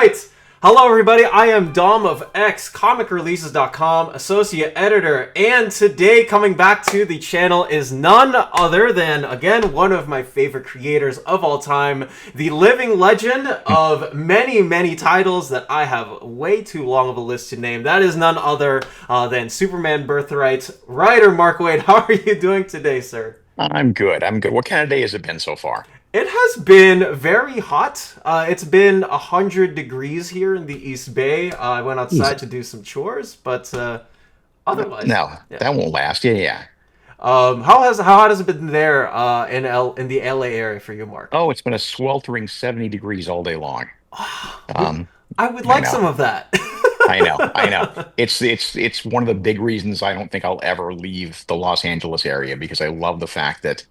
right. Hello, everybody. I am Dom of XComicReleases.com, associate editor, and today coming back to the channel is none other than, again, one of my favorite creators of all time, the living legend of many, many titles that I have way too long of a list to name. That is none other than Superman Birthright writer Mark Waid. How are you doing today, sir? I'm good. I'm good. What kind of day has it been so far? It has been very hot. It's been 100 degrees here in the East Bay. I went outside Easy. to do some chores, but otherwise, No, yeah. that won't last. Yeah, yeah. How hot has it been there in the LA area for you, Mark? Oh, it's been a sweltering 70 degrees all day long. We, Um, I would I like know. some of that. I know. It's one of the big reasons I don't think I'll ever leave the Los Angeles area because I love the fact that,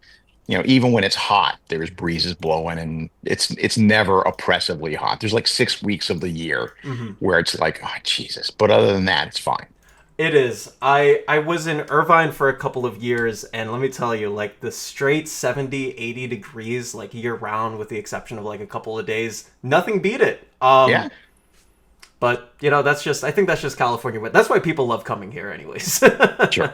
even when it's hot, there's breezes blowing and it's never oppressively hot. There's like 6 weeks of the year Mhm. where it's like, oh, Jesus. But other than that, it's fine. It is. I was in Irvine for a couple of years, and let me tell you, like, the straight 70, 80 degrees, like, year round, with the exception of, like, a couple of days, nothing beat it. Yeah, But, I think that's just California. But that's why people love coming here anyways. sure.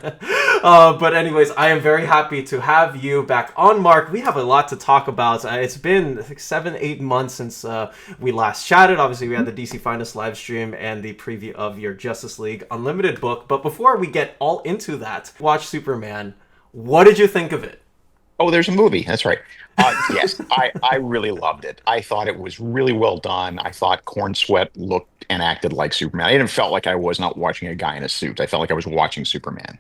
But anyways, I am very happy to have you back on, Mark. We have a lot to talk about. It's been, I think, 7, 8 months since we last chatted. Obviously, we had the DC Finest live stream and the preview of your Justice League Unlimited book. But before we get all into that, watch Superman. What did you think of it? Oh, there's a movie. That's right. Yes, I really loved it. I thought it was really well done. I thought Corn Sweat looked and acted like Superman. I even felt like I was not watching a guy in a suit. I felt like I was watching Superman.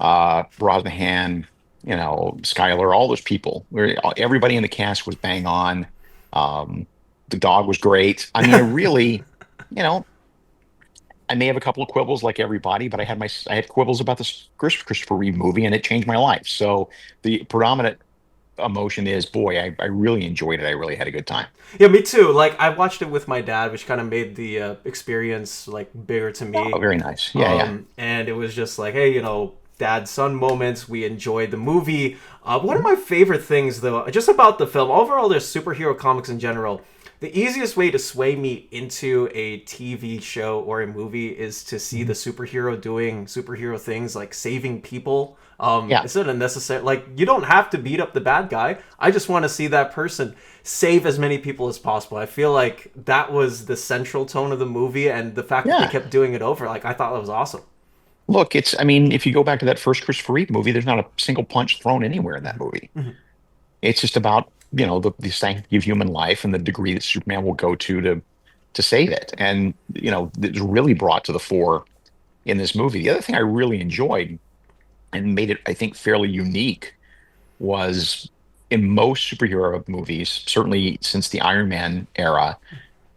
Brosnahan, Skylar, all those people. Everybody in the cast was bang on. Um, the dog was great. I mean, you know, I may have a couple of quibbles like everybody, but I had quibbles about this Christopher Reeve movie, and it changed my life. So the predominant emotion is, boy, I really enjoyed it. I really had a good time. Yeah, me too. Like, I watched it with my dad, which kind of made the experience, like, bigger to Oh, me. very nice. Yeah, yeah. And it was just like, hey, dad son moments. We enjoyed the movie. One of my favorite things, though, just about the film, overall, there's superhero comics in general. The easiest way to sway me into a TV show or a movie is to see the Mhm. superhero doing superhero things, like saving people. Yeah, Instead of necessary, like, you don't have to beat up the bad guy. I just want to see that person save as many people as possible. I feel like that was the central tone of the movie, and the fact that they yeah. kept doing it over, like, I thought that was awesome. Look, I mean, if you go back to that first Christopher Reeve movie, there's not a single punch thrown anywhere in that movie. Mhm. It's just about, the sanctity of human life and the degree that Superman will go to save it. And, it's really brought to the fore in this movie. The other thing I really enjoyed and made it, I think, fairly unique was in most superhero movies, certainly since the Iron Man era,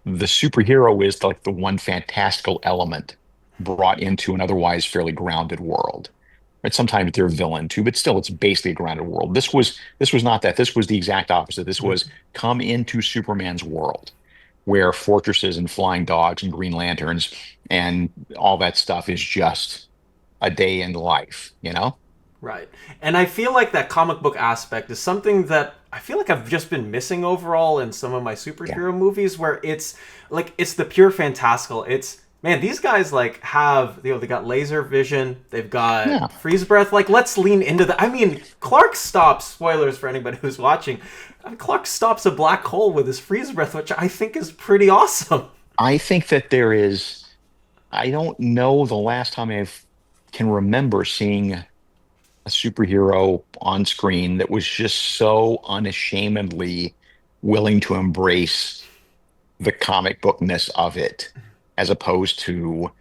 the superhero is like the one fantastical element brought into an otherwise fairly grounded world. Right? Sometimes they're a villain too, but still it's basically a grounded world. This was not that. This was the exact opposite. This was come into Superman's world where fortresses and flying dogs and Green Lanterns and all that stuff is just a day in life. Right. And I feel like that comic book aspect is something that I feel like I've just been missing overall in some of my Yeah. superhero movies, where it's like it's the pure fantastical. It's, man, these guys like have, they got laser vision, they've got Yeah. freeze breath. Like, let's lean into that. I mean, Clark stops, spoilers for anybody who's watching. Clark stops a black hole with his freeze breath, which I think is pretty awesome. I think that I don't know the last time I can remember seeing a superhero on screen that was just so unashamedly willing to embrace the comic bookness of it, as opposed to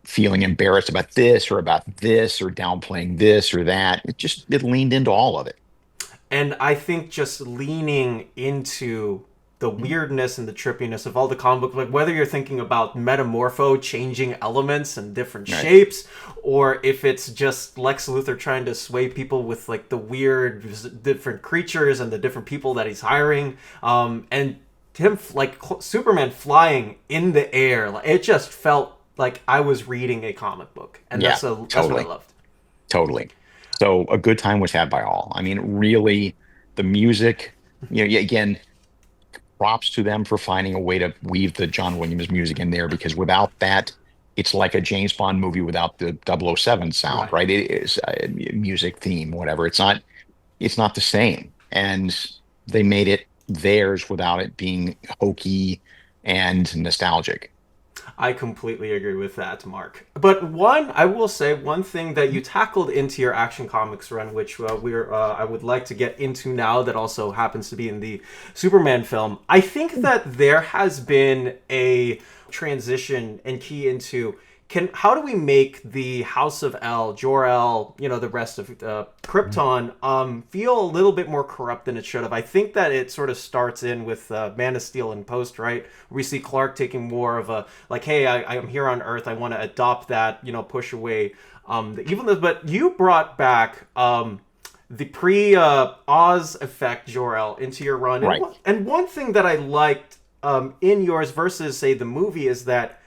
feeling embarrassed about this or downplaying this or that. It leaned into all of it. And I think just leaning into the weirdness and the trippiness of all the comic book, like whether you're thinking about Metamorpho changing elements and different Right. shapes, or if it's just Lex Luthor trying to sway people with like the weird different creatures and the different people that he's hiring, and him like Superman flying in the air, like, it just felt like I was reading a comic book, and Yeah, that's what I totally. loved. Totally. So a good time was had by all. I mean, really, the music, yeah, again, props to them for finding a way to weave the John Williams music in there, because without that, it's like a James Bond movie without the 007 sound, Right. right? It is music theme, whatever. It's not the same. And they made it theirs without it being hokey and nostalgic. I completely agree with that, Mark. But I will say, one thing that you tackled into your Action Comics run, which I would like to get into now, that also happens to be in the Superman film. I think that there has been a transition and key into how do we make the House of El, Jor-El, the rest of Krypton, feel a little bit more corrupt than it should have? I think that it sort of starts in with Man of Steel and Post, right? We see Clark taking more of a, like, hey, I'm here on Earth, I want to adopt that, push away the evilness. But you brought back the pre-Oz effect Jor-El into your run. Right. And one thing that I liked in yours versus, say, the movie is that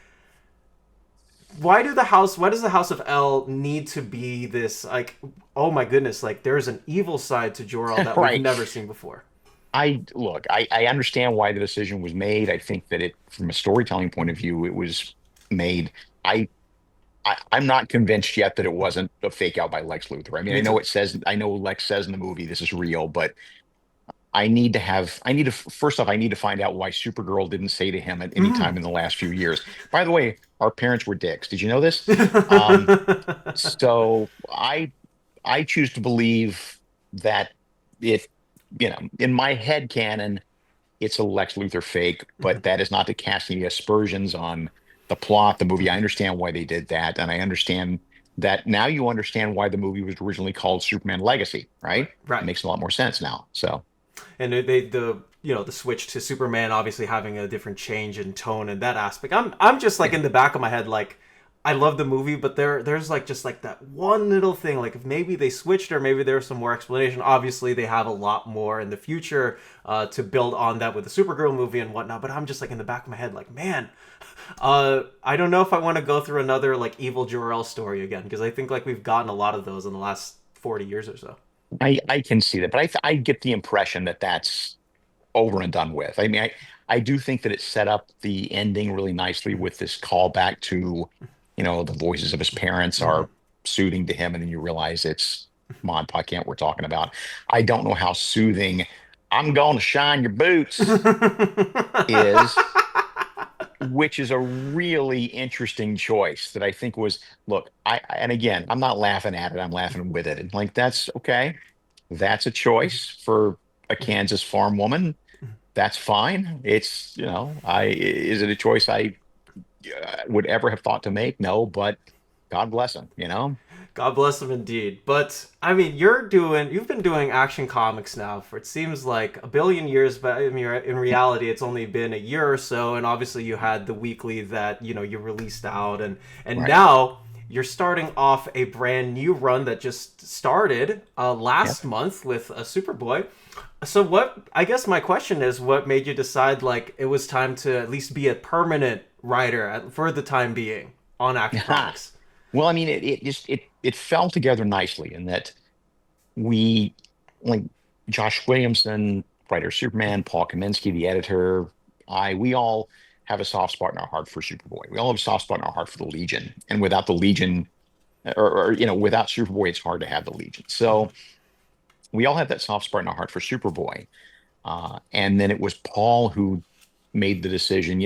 why does the House of El need to be this, like, oh my goodness, like there's an evil side to Jor-El that we've Right. never seen before? I understand why the decision was made. I think that from a storytelling point of view, it was made. I, I'm not convinced yet that it wasn't a fake out by Lex Luthor. I mean, Me too. I know Lex says in the movie this is real, but first off, I need to find out why Supergirl didn't say to him at any time in the last few years. By the way, our parents were dicks. Did you know this? Um, so I choose to believe that it, in my head canon, it's a Lex Luthor fake, but that is not to cast any aspersions on the plot, the movie. I understand why they did that, and I understand that now you understand why the movie was originally called Superman Legacy, right? It Right. makes a lot more sense now. So, And the switch to Superman obviously having a different change in tone and that aspect. I'm just like yeah. in the back of my head, like, I love the movie, but there's like just like that one little thing, like if maybe they switched or maybe there's some more explanation. Obviously, they have a lot more in the future to build on that with the Supergirl movie and whatnot. But I'm just like in the back of my head, like, man, I don't know if I want to go through another like evil Jor-El story again, because I think like we've gotten a lot of those in the last 40 years or so. I can see that, but I get the impression that that's over and done with. I mean, I do think that it set up the ending really nicely with this callback to, the voices of his parents Mm-hmm. are soothing to him, and then you realize it's Mod Kent we're talking about. I don't know how soothing "I'm going to shine your boots" is, which is a really interesting choice that I think was, look, and again, I'm not laughing at it, I'm laughing with it. And like, that's okay. That's a choice for a Kansas farm woman. That's fine. It's, is it a choice I would ever have thought to make? No, but God bless him. God bless them indeed. But I mean, you've been doing Action Comics now for, it seems like, a billion years, but I mean, in reality it's only been a year or so. And obviously you had the weekly that you released out, and Right. now you're starting off a brand new run that just started Yep. last month with a Superboy. So I guess my question is, what made you decide like it was time to at least be a permanent writer for the time being on Action Comics? Well, I mean, it fell together nicely in that we, like, Josh Williamson, writer of Superman, Paul Kaminsky, the editor, we all have a soft spot in our heart for Superboy. We all have a soft spot in our heart for the Legion. And without the Legion, without Superboy, it's hard to have the Legion. So we all have that soft spot in our heart for Superboy. And then it was Paul who made the decision,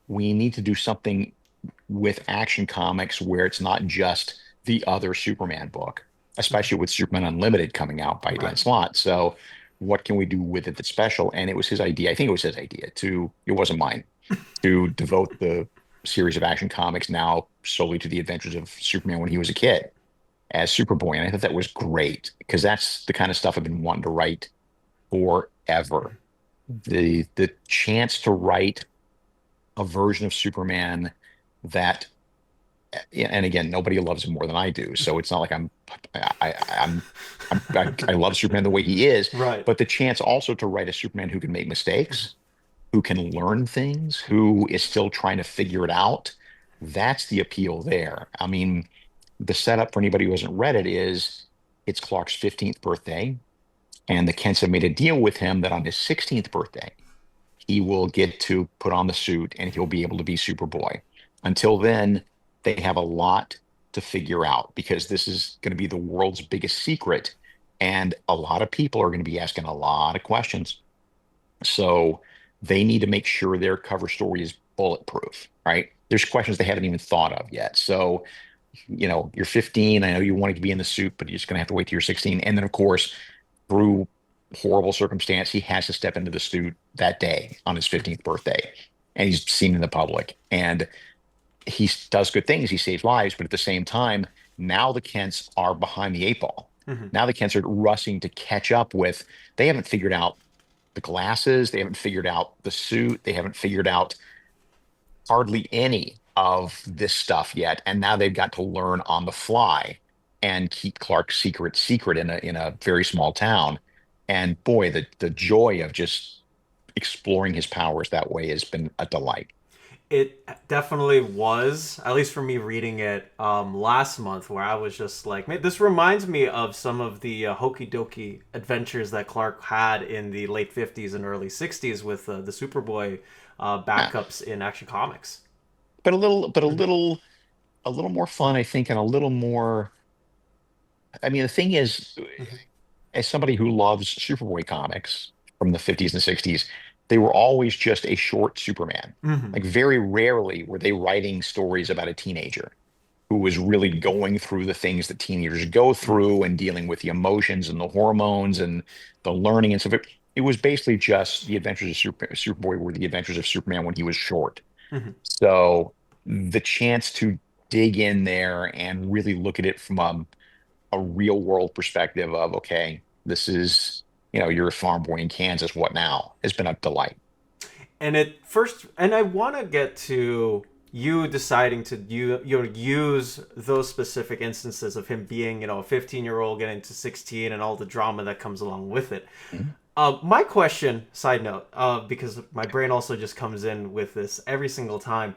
we need to do something with Action Comics where it's not just the other Superman book, especially with Superman Unlimited coming out by Dan Right. Slott. So, what can we do with it that's special? And it was his idea. I think it was his idea it wasn't mine, to devote the series of Action Comics now solely to the adventures of Superman when he was a kid as Superboy. And I thought that was great because that's the kind of stuff I've been wanting to write forever. The chance to write a version of Superman that, and again, nobody loves him more than I do, so it's not like I love Superman the way he is, Right. but the chance also to write a Superman who can make mistakes, who can learn things, who is still trying to figure it out, that's the appeal there. I mean, the setup for anybody who hasn't read it is it's Clark's 15th birthday, and the Kents have made a deal with him that on his 16th birthday, he will get to put on the suit and he'll be able to be Superboy. Until then, they have a lot to figure out because this is going to be the world's biggest secret. And a lot of people are going to be asking a lot of questions. So they need to make sure their cover story is bulletproof, right? There's questions they haven't even thought of yet. So, you're 15. I know you wanted to be in the suit, but you're just going to have to wait till you're 16. And then, of course, through horrible circumstance, he has to step into the suit that day on his 15th birthday. And he's seen in the public. And he does good things. He saves lives. But at the same time, now the Kents are behind the eight ball. Hmm. Now the Kents are rushing to catch up with, they haven't figured out the glasses. They haven't figured out the suit. They haven't figured out hardly any of this stuff yet. And now they've got to learn on the fly and keep Clark's secret in a very small town. And boy, the joy of just exploring his powers that way has been a delight. It definitely was, at least for me reading it last month, where I was just like, man, this reminds me of some of the hokey dokey adventures that Clark had in the late 50s and early 60s with the Superboy Yeah. backups in Action Comics. But a little more fun, I think, and a little more. I mean, the thing is, Hmm. as somebody who loves Superboy comics from the 50s and 60s, they were always just a short Superman. Hmm. Like very rarely were they writing stories about a teenager who was really going through the things that teenagers go through and dealing with the emotions and the hormones and the learning and stuff. It was basically just the adventures of Superboy were the adventures of Superman when he was short. Hmm. So the chance to dig in there and really look at it from a real world perspective of, okay, this is, you're a farm boy in Kansas, what now? Has been a delight. And it first, and I want to get to you deciding to use those specific instances of him being a 15-year-old getting to 16 and all the drama that comes along with it. Mhm. My question, side note, because my brain also just comes in with this every single time.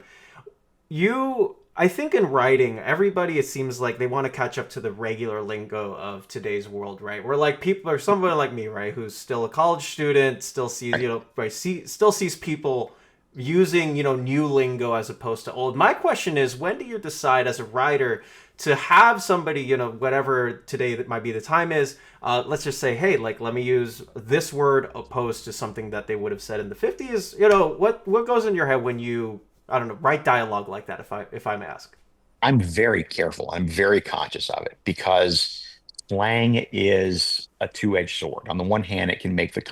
I think in writing, everybody, it seems like they want to catch up to the regular lingo of today's world, right? Where like people, or somebody like me, right, who's still a college student, still sees, Right. still sees people using, new lingo as opposed to old. My question is, when do you decide as a writer to have somebody, whatever today that might be the time is, let's just say, hey, like, let me use this word opposed to something that they would have said in the 50s. What goes in your head when you, I don't know, write dialogue like that, if I may ask. I'm very careful. I'm very conscious of it because slang is a two-edged sword. On the one hand, it can make the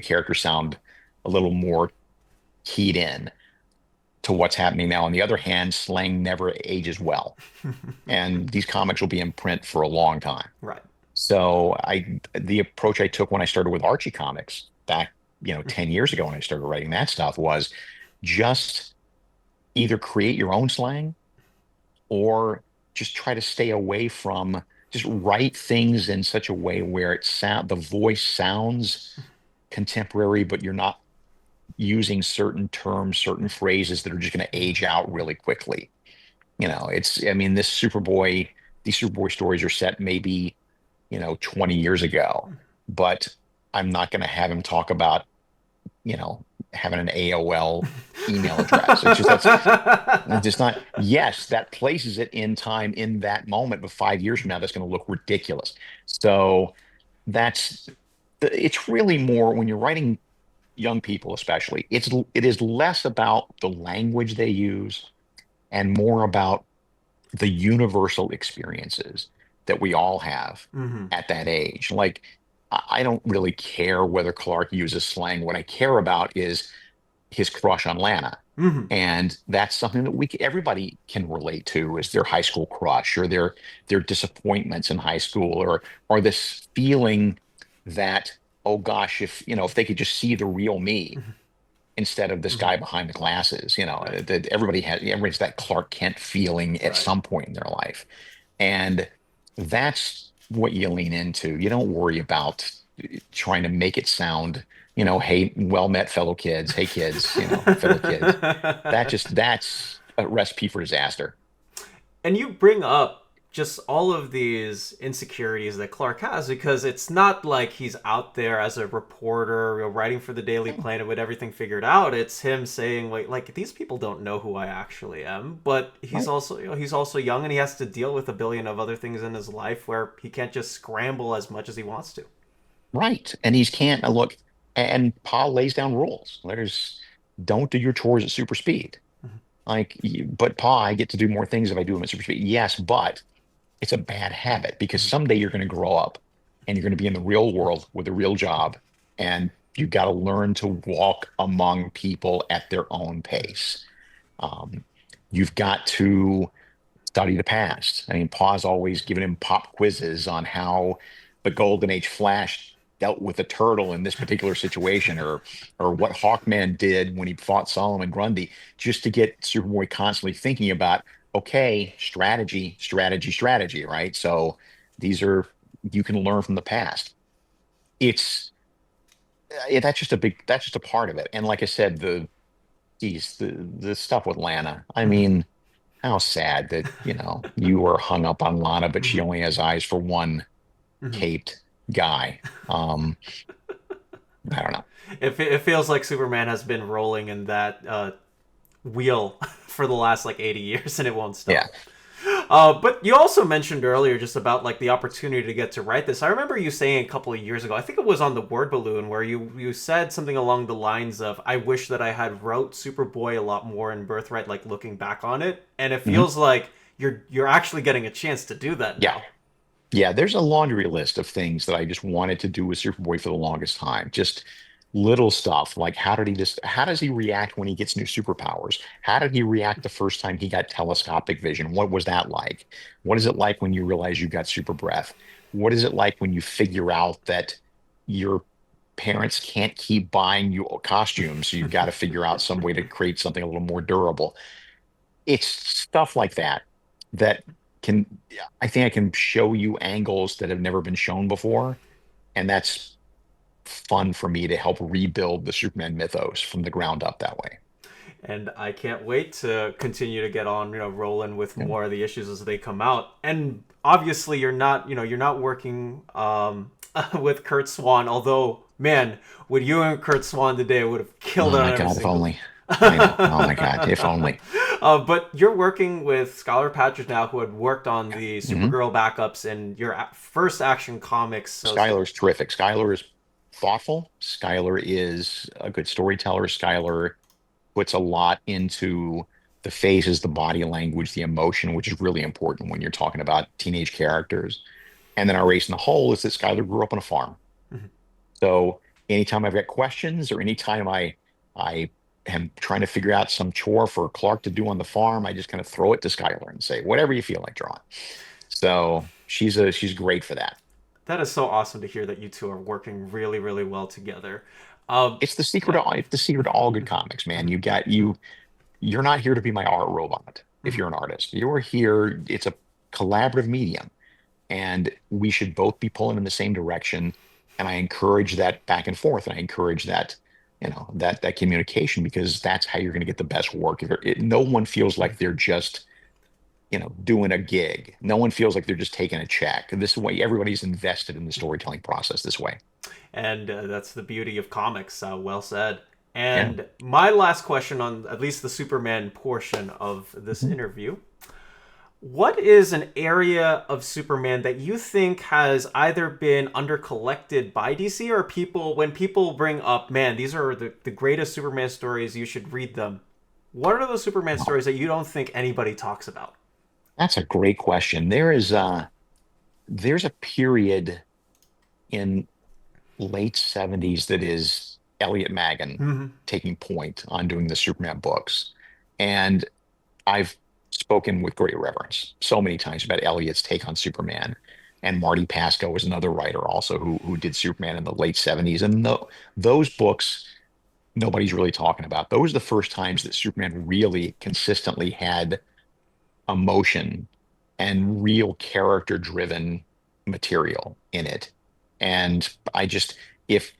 character sound a little more keyed in to what's happening now. On the other hand, slang never ages well, and these comics will be in print for a long time. Right. So the approach I took when I started with Archie comics back, 10 years ago when I started writing that stuff was just either create your own slang or just try to stay away from just write things in such a way where the voice sounds contemporary, but you're not using certain terms, certain phrases that are just going to age out really quickly. I mean, these Superboy stories are set maybe, 20 years ago, but I'm not going to have him talk about, having an AOL email address. It's just not, yes, that places it in time in that moment, but 5 years from now, that's going to look ridiculous. So that's, it's really more when you're writing young people, especially, it is less about the language they use and more about the universal experiences that we all have Hmm. at that age. Like, I don't really care whether Clark uses slang. What I care about is his crush on Lana. Hmm. And that's something that everybody can relate to is their high school crush or their disappointments in high school or this feeling that, oh gosh, if they could just see the real me instead of this Hmm. guy behind the glasses, Right. that everybody's that Clark Kent feeling at Right. some point in their life. And that's what you lean into. You don't worry about trying to make it sound, hey, well met fellow kids. Hey kids, fellow kids. That's a recipe for disaster. And you bring up just all of these insecurities that Clark has, because it's not like he's out there as a reporter, writing for the Daily Planet with everything figured out. It's him saying like these people don't know who I actually am. But he's Right. also he's also young, and he has to deal with a billion of other things in his life where he can't just scramble as much as he wants to. Right. And he's can't look, and Pa lays down rules. There's don't do your chores at super speed. Like, but Pa, I get to do more things if I do them at super speed. Yes, but it's a bad habit because someday you're going to grow up and you're going to be in the real world with a real job, and you got to learn to walk among people at their own pace. Um, you've got to study the past. I mean, Pa's always given him pop quizzes on how the Golden Age Flash dealt with a turtle in this particular situation, or what Hawkman did when he fought Solomon Grundy, just to get Superboy constantly thinking about, okay, strategy, strategy, strategy, right? So these are you can learn from the past. It's that's just a part of it. And like I said, the stuff with Lana. I mean, how sad that, you were hung up on Lana, but she only has eyes for one caped guy. I don't know. It feels like Superman has been rolling in that wheel for the last like 80 years, and it won't Yeah. stop. But you also mentioned earlier just about like the opportunity to get to write this. I remember you saying a couple of years ago, I think it was on the Word Balloon, where you said something along the lines of, "I wish that I had wrote Superboy a lot more in Birthright, like looking back on it." And it Mhm. feels like you're actually getting a chance to do that Yeah. now. Yeah, there's a laundry list of things that I just wanted to do with Superboy for the longest time. Just little stuff like how does he react when he gets new superpowers? How did he react the first time he got telescopic vision? What was that like? What is it like when you realize you got super breath? What is it like when you figure out that your parents can't keep buying you costumes, so you've got to figure out some way to create something a little more durable? It's stuff like that that can, I think I can show you angles that have never been shown before. And that's fun for me to help rebuild the Superman mythos from the ground up that way. And I can't wait to continue to get on, rolling with Yeah. more of the issues as they come out. And obviously, you're not working with Kurt Swan. Although, man, with you and Kurt Swan today, would have killed Oh it my on every God, if single. only. I know. Oh my God, if only. But you're working with Skylar Patridge now, who had worked on the Hmm. Supergirl backups in your first Action Comics. So, Skylar's terrific. Skylar is thoughtful. Skylar is a good storyteller. Skylar puts a lot into the faces, the body language, the emotion, which is really important when you're talking about teenage characters. And then our race in the whole is that Skylar grew up on a farm. mhm. So anytime I've got questions or anytime I am trying to figure out some chore for Clark to do on the farm, I just kind of throw it to Skylar and say, whatever you feel like drawing. So she's great for that. That is so awesome to hear that you two are working really, really well together. Yeah. It's the secret to all good comics, man. You're not here to be my art robot if Mhm. you're an artist. You're here, it's a collaborative medium, and we should both be pulling in the same direction. And I encourage that back and forth, and I encourage that, that communication, because that's how you're going to get the best work. No one feels like they're just, doing a gig. No one feels like they're just taking a check. This way, everybody's invested in the storytelling process this way. And that's the beauty of comics. Well said. Yeah. And my last question on at least the Superman portion of this Mhm. interview: what is an area of Superman that you think has either been undercollected by DC, or when people bring up, man, these are the greatest Superman stories, you should read them? What are those Superman Oh, stories that you don't think anybody talks about? that's a great question. There's a period in late 70s that is Elliot Maggin Mm-hmm. taking point on doing the Superman books. And I've spoken with great reverence so many times about Elliot's take on Superman. And Marty Pasco was another writer also who did Superman in the late 70s. And those books nobody's really talking about. Those are the first times that Superman really consistently had emotion and real character driven material in it. And I just, if,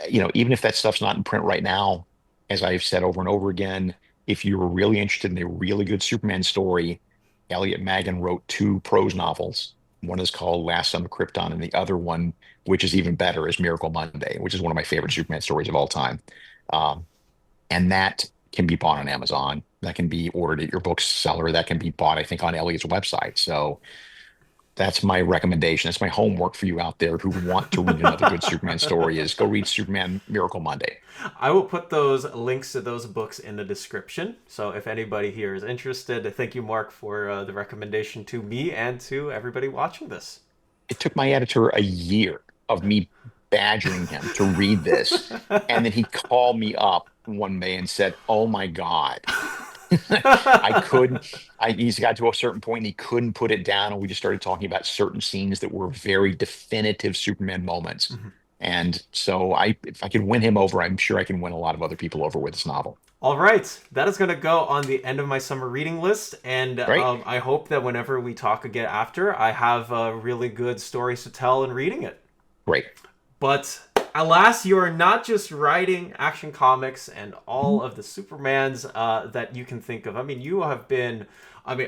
even if that stuff's not in print right now, as I've said over and over again, if you were really interested in a really good Superman story, Elliot Magan wrote two prose novels. One is called Last Son of Krypton, and the other one, which is even better, is Miracle Monday, which is one of my favorite Superman stories of all time. Um, and that can be bought on Amazon. That can be ordered at your bookseller. That can be bought, I think, on Elliot's website. So that's my recommendation. That's my homework for you out there who want to read another good Superman story is go read Superman Miracle Monday. I will put those links to those books in the description. So if anybody here is interested, thank you, Mark, for the recommendation to me and to everybody watching this. It took my editor a year of me badgering him to read this. And then he called me up one day and said, "Oh my God." I couldn't, he's got to a certain point and he couldn't put it down. And we just started talking about certain scenes that were very definitive Superman moments. Mhm. And so if I could win him over, I'm sure I can win a lot of other people over with this novel. All right, that is going to go on the end of my summer reading list, and Right? I hope that whenever we talk again after, I have really good stories to tell in reading it. Great. But alas, you are not just writing Action Comics and all of the Supermans that you can think of. I mean, you have been,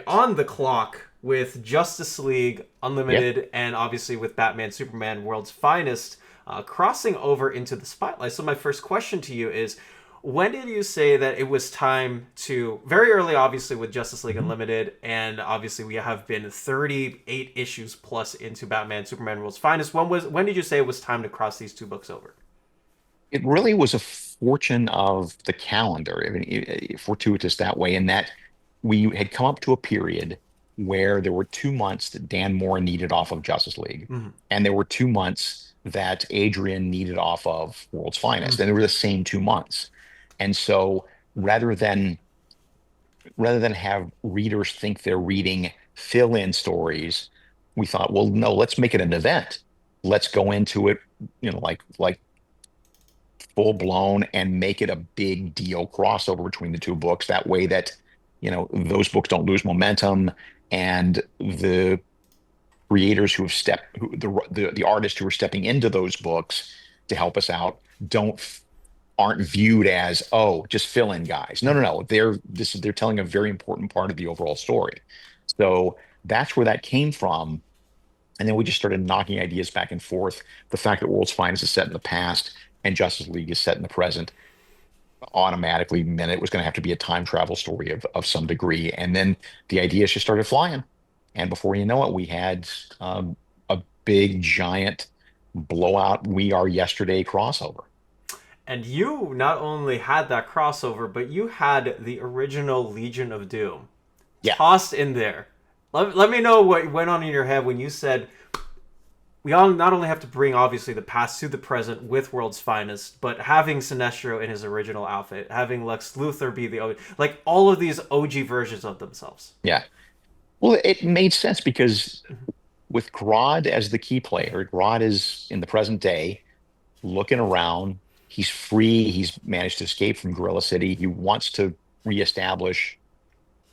on the clock with Justice League Yep. Unlimited and obviously with Batman Superman World's Finest crossing over into the spotlight. So my first question to you is, when did you say that it was time to, very early obviously with Justice League Mhm. Unlimited, and obviously we have been 38 issues plus into Batman Superman World's Finest. When did you say it was time to cross these two books over? It really was a fortune of the calendar. I mean, fortuitous that way, in that we had come up to a period where there were 2 months that Dan Mora needed off of Justice League, Mm-hmm. and there were 2 months that Adrian needed off of World's Finest, and they were the same 2 months. And so rather than have readers think they're reading fill-in stories, we thought, well, no, let's make it an event. Let's go into it, like full blown and make it a big deal crossover between the two books. That way that, those books don't lose momentum, and the creators who have stepped, the artists who are stepping into those books to help us out aren't viewed as, oh, just fill in guys. No, no, no. They're telling a very important part of the overall story. So that's where that came from. And then we just started knocking ideas back and forth. The fact that World's Finest is set in the past and Justice League is set in the present automatically meant it was going to have to be a time travel story of some degree. And then the ideas just started flying. And before you know it, we had a big, giant blowout We Are Yesterday crossover. And you not only had that crossover, but you had the original Legion of Doom Yeah. tossed in there. Let me know what went on in your head when you said, we all not only have to bring obviously the past to the present with World's Finest, but having Sinestro in his original outfit, having Lex Luthor be the like all of these OG versions of themselves. Yeah. Well, it made sense because with Grodd as the key player, Grodd is in the present day looking around. He's free. He's managed to escape from Gorilla City. He wants to reestablish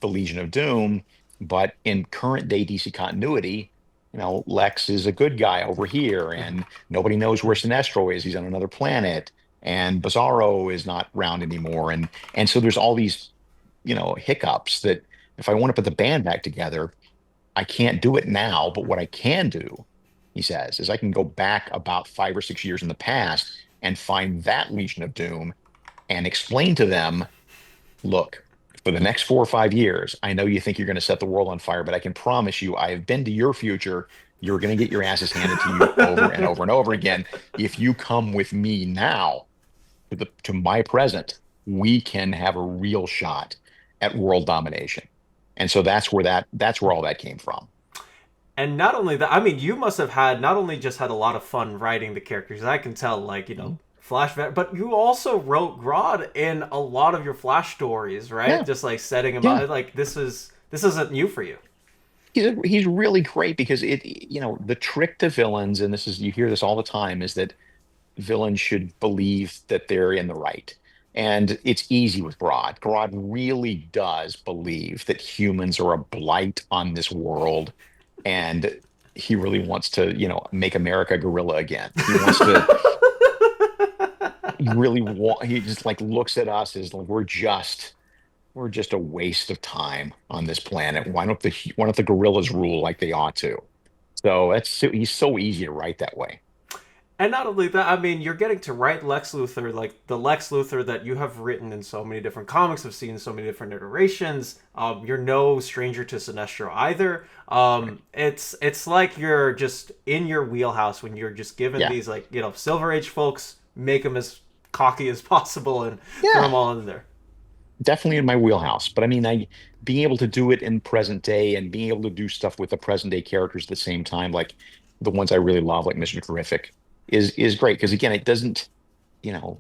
the Legion of Doom, but in current day DC continuity, Lex is a good guy over here, and nobody knows where Sinestro is. He's on another planet, and Bizarro is not around anymore, and so there's all these, hiccups that if I want to put the band back together, I can't do it now. But what I can do, he says, is I can go back about 5 or 6 years in the past and find that Legion of Doom and explain to them, look, for the next 4 or 5 years, I know you think you're going to set the world on fire, but I can promise you, I have been to your future. You're going to get your asses handed to you over and over and over again. If you come with me now to my present, we can have a real shot at world domination. And so that's where all that came from. And not only that, I mean, you must have had not only just had a lot of fun writing the characters. I can tell, like, Mhm. Flashback, but you also wrote Grodd in a lot of your Flash stories, right? Yeah, Just like setting him yeah. up. Like this isn't new for you. He's really great because the trick to villains, and you hear this all the time, is that villains should believe that they're in the right. And it's easy with Grodd. Grodd really does believe that humans are a blight on this world, and he really wants to, make America gorilla again. He just like looks at us as like we're just we're just a waste of time on this planet. Why don't the gorillas rule like they ought to? So he's so easy to write that way. And not only that, I mean, you're getting to write Lex Luthor, like the Lex Luthor that you have written in so many different comics, have seen in so many different iterations. You're no stranger to Sinestro either. It's like you're just in your wheelhouse when you're just given Yeah, these, like, Silver Age folks, make them as cocky as possible and throw yeah, them all in there. definitely in my wheelhouse. But I mean, I being able to do it in present day and being able to do stuff with the present day characters at the same time, like the ones I really love, like Mr. Terrific, is great because again, it doesn't, you know,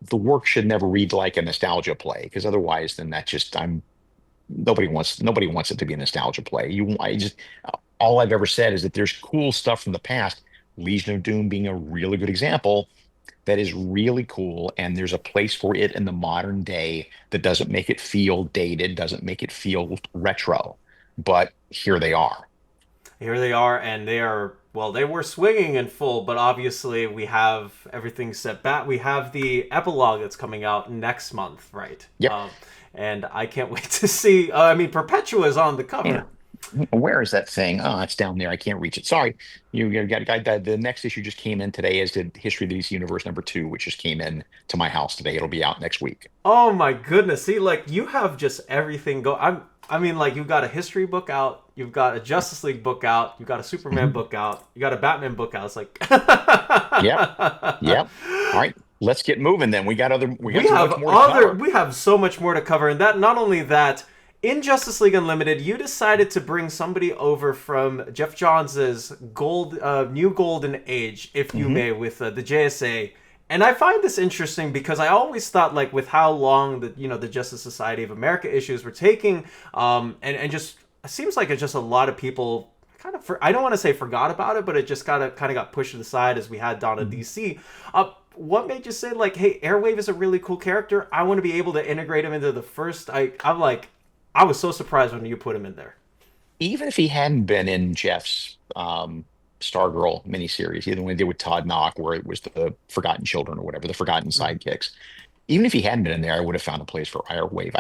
the work should never read like a nostalgia play because otherwise, then that just I'm nobody wants it to be a nostalgia play. I just all I've ever said is that there's cool stuff from the past. Legion of Doom being a really good example that is really cool, and there's a place for it in the modern day that doesn't make it feel dated, doesn't make it feel retro, but here they are. Here they are, and they are, well, they were swinging in full, but obviously we have everything set back. We have the epilogue that's coming out next month, right? Yep. And I can't wait to see. I mean, Perpetua is on the Yeah. cover. Where is that thing? Oh, it's down there. I can't reach it. Sorry. You got the next issue just came in today, as did History of the DC Universe #2, which just came in to my house today. It'll be out next week. Oh my goodness! See, like you have just everything go. I mean, like you've got a history book out, you've got a Justice League book out, you've got a Superman Mhm. book out, you got a Batman book out. It's like, Yep. Yep. All right. Let's get moving then. We got we so have much more to cover. we have so much more to cover, and that not only that, in Justice League Unlimited, you decided to bring somebody over from Jeff Johns's new golden age, if you Hmm. may, with the JSA. And I find this interesting because I always thought, like, with how long the Justice Society of America issues were taking, and just it seems like it's just a lot of people kind of I don't want to say forgot about it, but it just kind of got pushed to the side as we had Dawn of DC. What made you say, like, hey, Airwave is a really cool character, I want to be able to integrate him into the first? I'm like, I was so surprised when you put him in there. Even if he hadn't been in Jeff's Stargirl miniseries, either one they did with Todd Knock, where it was the Forgotten Children or whatever, the Forgotten Mhm. Sidekicks. Even if he hadn't been in there, I would have found a place for Airwave.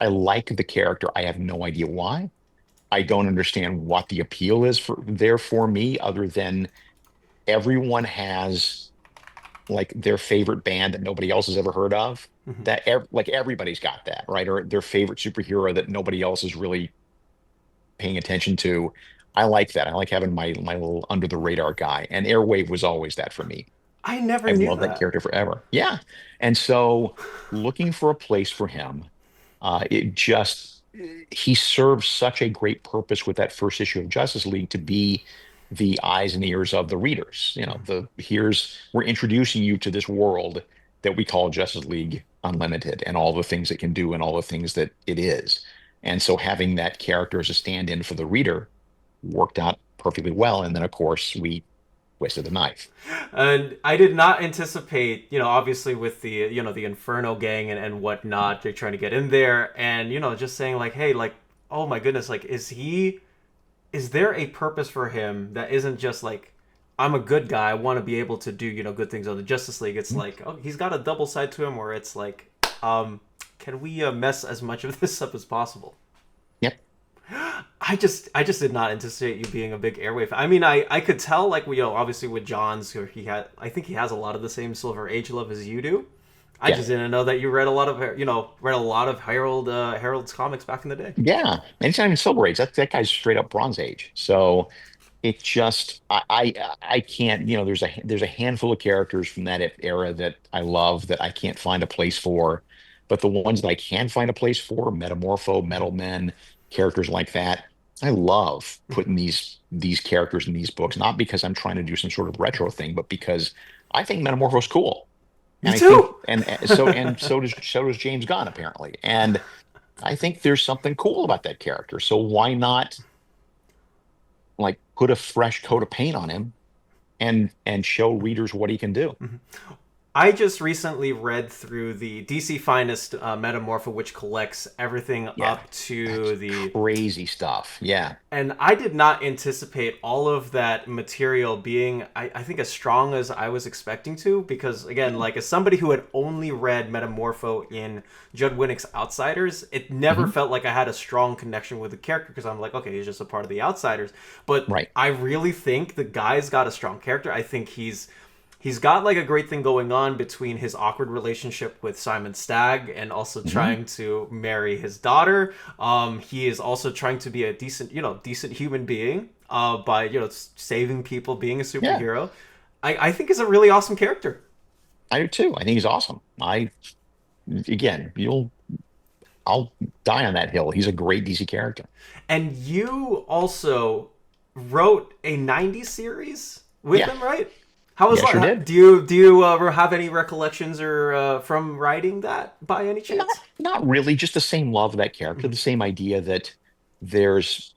I like the character. I have no idea why. I don't understand what the appeal is for me, other than everyone has like their favorite band that nobody else has ever heard of. Mhm. Like everybody's got that, right? Or their favorite superhero that nobody else is really paying attention to. I like that. I like having my little under the radar guy. And Airwave was always that for me. I never I've knew loved that that. character forever. Yeah. And so looking for a place for him, it just he serves such a great purpose with that first issue of Justice League to be the eyes and ears of the readers. We're introducing you to this world that we call Justice League Unlimited and all the things it can do and all the things that it is. And so having that character as a stand-in for the reader worked out perfectly well. And then of course we twisted the knife. And I did not anticipate, obviously with the Inferno gang and whatnot, they're trying to get in there, and just saying, like, hey, like, oh my goodness, like, is there a purpose for him that isn't just like, I'm a good guy, I want to be able to do good things on the Justice League? It's like, oh, he's got a double side to him where it's like, can we mess as much of this up as possible? Yep. I just did not anticipate you being a big Airwave. I mean, I could tell, like, obviously with John's, who I think he has a lot of the same Silver Age love as you do. I Yeah. just didn't know that you read a lot of Harold's comics back in the day. Yeah. And it's not even Silver Age. That guy's straight up Bronze Age. So it just I can't, there's a handful of characters from that era that I love that I can't find a place for. But the ones that I can find a place for, Metamorpho, Metal Men, characters like that, I love putting these characters in these books, not because I'm trying to do some sort of retro thing, but because I think Metamorpho's cool. Me And I think too. and so does James Gunn apparently. And I think there's something cool about that character. So why not like put a fresh coat of paint on him and show readers what he can do? I just recently read through the DC Finest Metamorpho, which collects everything Yeah, up to that's the. crazy stuff. Yeah. And I did not anticipate all of that material being, I think, as strong as I was expecting to. Because, again, Yeah. like, as somebody who had only read Metamorpho in Judd Winnick's Outsiders, it never Hmm. felt like I had a strong connection with the character because I'm like, okay, he's just a part of the Outsiders. But Right. I really think the guy's got a strong character. I think he's got like a great thing going on between his awkward relationship with Simon Stagg and also Hmm. trying to marry his daughter. He is also trying to be a decent, decent human being by saving people, being a Yeah, superhero. I think is a really awesome character. I do too. I think he's awesome. Again, I'll die on that hill. He's a great DC character. And you also wrote a '90s series with Yeah, him, right? How was yeah, sure that? did. Do you have any recollections or from writing that by any Not chance? not really, just the same love of that character, Mhm. the same idea that there's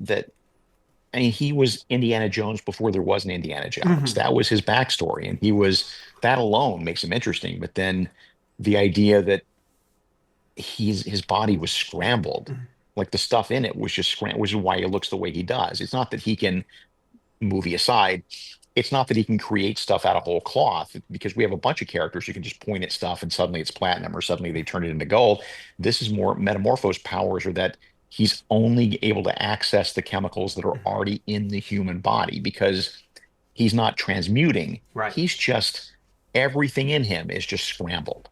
that I mean, he was Indiana Jones before there was an Indiana Jones. Mhm. That was his backstory, and he was that alone makes him interesting. But then the idea that his body was scrambled, Mhm. like the stuff in it was just scrambled, which is why he looks the way he does. It's not that he can, movie aside, it's not that he can create stuff out of whole cloth because we have a bunch of characters you can just point at stuff and suddenly it's platinum or suddenly they turn it into gold. This is more Metamorpho's powers are that he's only able to access the chemicals that are already in the human body because he's not transmuting. Right. He's just everything in him is just scrambled.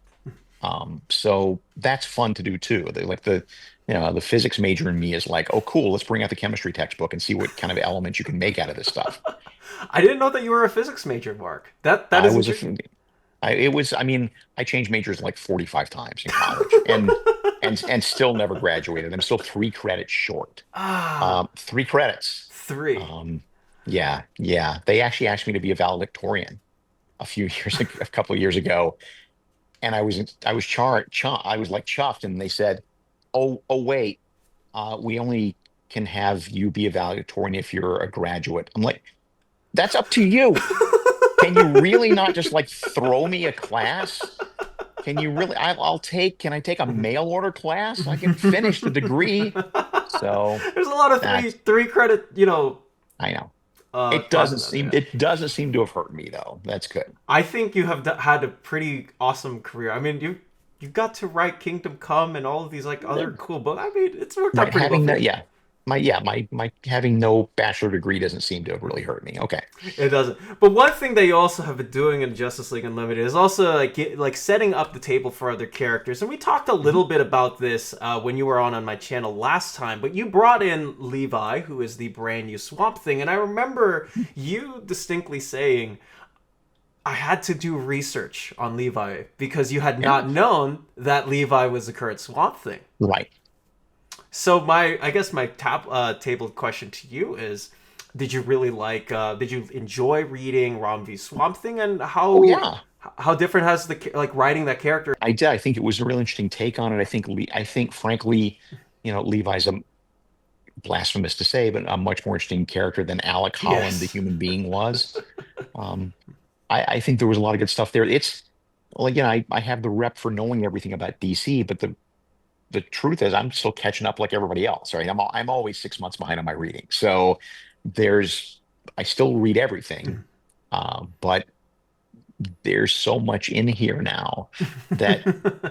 So that's fun to do too. The physics major in me is like, oh, cool, let's bring out the chemistry textbook and see what kind of elements you can make out of this stuff. I didn't know that you were a physics major, Mark. That I is was a, intriguing. it was, I mean, I changed majors like 45 times in college and still never graduated. I'm still 3 credits short. Ah, 3 credits. three. Um, yeah, yeah. They actually asked me to be a valedictorian a couple of years ago, and I was like chuffed, and they said, "Oh wait, we only can have you be a valedictorian if you're a graduate." I'm like, "That's up to you. Can you really not just like throw me a class? Can you really? Can I take a mail order class? I can finish the degree." So There's a lot of three that's three credit, I know. classes out there. It doesn't seem to have hurt me though. That's good. I think you have had a pretty awesome career. I mean, you got to write Kingdom Come and all of these like other cool books. I mean, it's worked out Right. pretty well Having for that, you. yeah. My having no bachelor degree doesn't seem to have really hurt me. Okay. It doesn't. But one thing that you also have been doing in Justice League Unlimited is also like setting up the table for other characters. And we talked a Mhm. little bit about this when you were on my channel last time. But you brought in Levi, who is the brand new Swamp Thing, and I remember you distinctly saying, "I had to do research on Levi because you had Yeah. not known that Levi was the current Swamp Thing." Right. So I guess my table question to you is, did you really did you enjoy reading Rom v Swamp Thing, and Oh yeah. how different has the like writing that character? I did. I think it was a really interesting take on it. I think frankly, Levi's a blasphemous to say, but a much more interesting character than Alec Holland, the Yes. human being, was. Um, I think there was a lot of good stuff there. It's well, again, I have the rep for knowing everything about DC, but the truth is I'm still catching up like everybody else, right? I'm always 6 months behind on my reading. So there's I still read everything, but there's so much in here now that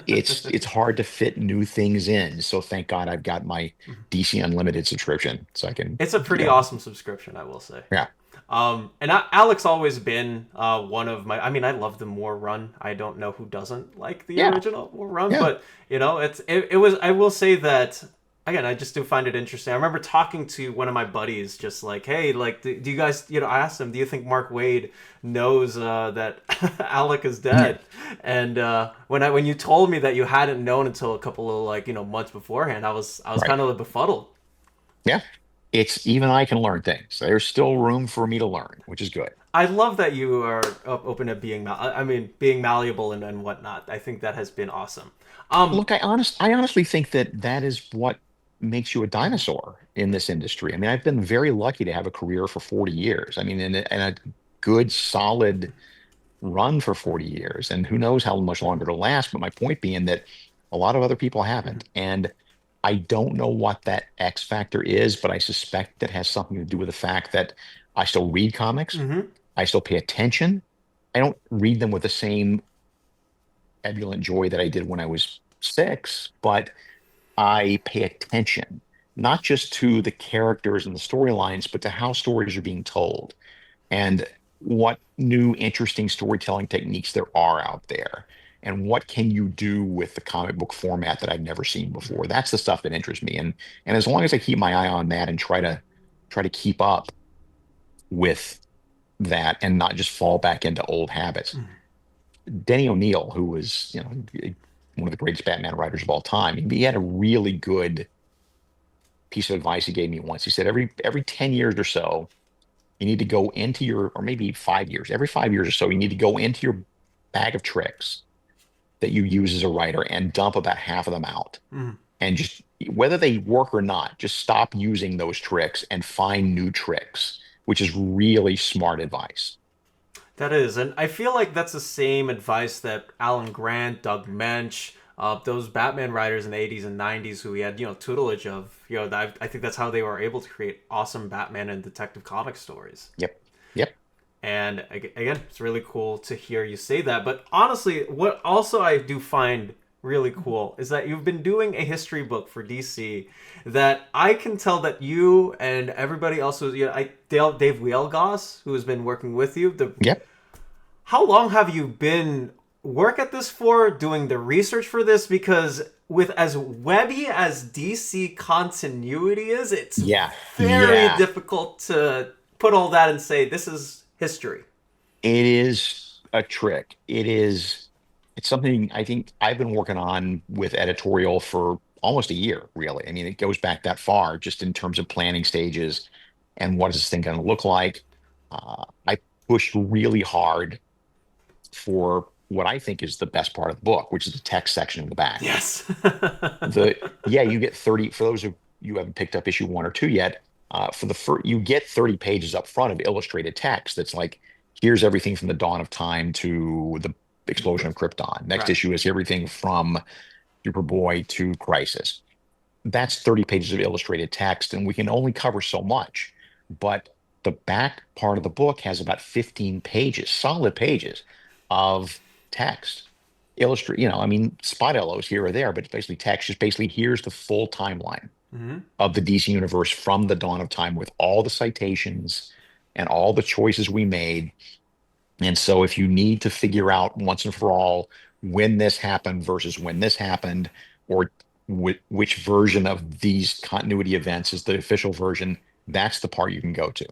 it's hard to fit new things in. So thank God I've got my DC Unlimited subscription, so I can, It's a pretty awesome subscription, I will say. yeah, And Alex always been one of my. I mean, I love the Moore run. I don't know who doesn't like the yeah, original Moore run, yeah, but it was. I will say that again. I just do find it interesting. I remember talking to one of my buddies, just like, hey, like, do you guys, I asked him, do you think Mark Waid knows that Alec is yeah, dead? And when you told me that you hadn't known until a couple of like months beforehand, I was right, kind of befuddled. yeah. It's even I can learn things. There's still room for me to learn, which is good. I love that you are open to being I mean being malleable and whatnot. I think that has been awesome. Um, Look, I honestly think that that is what makes you a dinosaur in this industry. I mean, I've been very lucky to have a career for 40 years. I mean, in a good, solid run for 40 years, and who knows how much longer it'll last. But my point being that a lot of other people Mhm. haven't. And I don't know what that X factor is, but I suspect that has something to do with the fact that I still read comics. Mhm. I still pay attention. I don't read them with the same ebullient joy that I did when I was 6, but I pay attention, not just to the characters and the storylines, but to how stories are being told and what new interesting storytelling techniques there are out there. And what can you do with the comic book format that I've never seen before? That's the stuff that interests me. And as long as I keep my eye on that and try to keep up with that and not just fall back into old habits. Mhm. Denny O'Neil, who was, one of the greatest Batman writers of all time, he had a really good piece of advice he gave me once. He said every 10 years or so, you need to go into your, or maybe 5 years, every 5 years or so, you need to go into your bag of tricks that you use as a writer and dump about half of them out. Mhm. And just whether they work or not, just stop using those tricks and find new tricks, which is really smart advice. That is, and I feel like that's the same advice that Alan Grant, Doug Mensch, those Batman writers in the 80s and 90s who we had, tutelage of, I think that's how they were able to create awesome Batman and Detective Comic stories. Yep. Yep. And again, it's really cool to hear you say that. But honestly, what also I do find really cool is that you've been doing a history book for DC that I can tell that you and everybody else who's, Dave Wielgoss, who has been working with you, Yep. how long have you been work at this for, doing the research for this? Because with as webby as DC continuity is, it's Yeah. very Yeah. difficult to put all that and say this is history. It is a trick. It's something I think I've been working on with editorial for almost a year, really. I mean, it goes back that far just in terms of planning stages and what is this thing going to look like. I pushed really hard for what I think is the best part of the book, which is the text section in the back. Yes. The Yeah, you get 30, for those of you who haven't picked up issue 1 or 2 yet. For the first, you get 30 pages up front of illustrated text that's like, here's everything from the dawn of time to the explosion of Krypton. Next Right. issue is everything from Superboy to Crisis. That's 30 pages of illustrated text, and we can only cover so much. But the back part of the book has about 15 pages, solid pages of text. Illustrate, I mean, spot illos here or there, but it's basically text. Just basically, here's the full timeline Hmm. of the DC universe from the dawn of time with all the citations and all the choices we made. And so if you need to figure out once and for all when this happened versus when this happened, or which version of these continuity events is the official version, that's the part you can go to.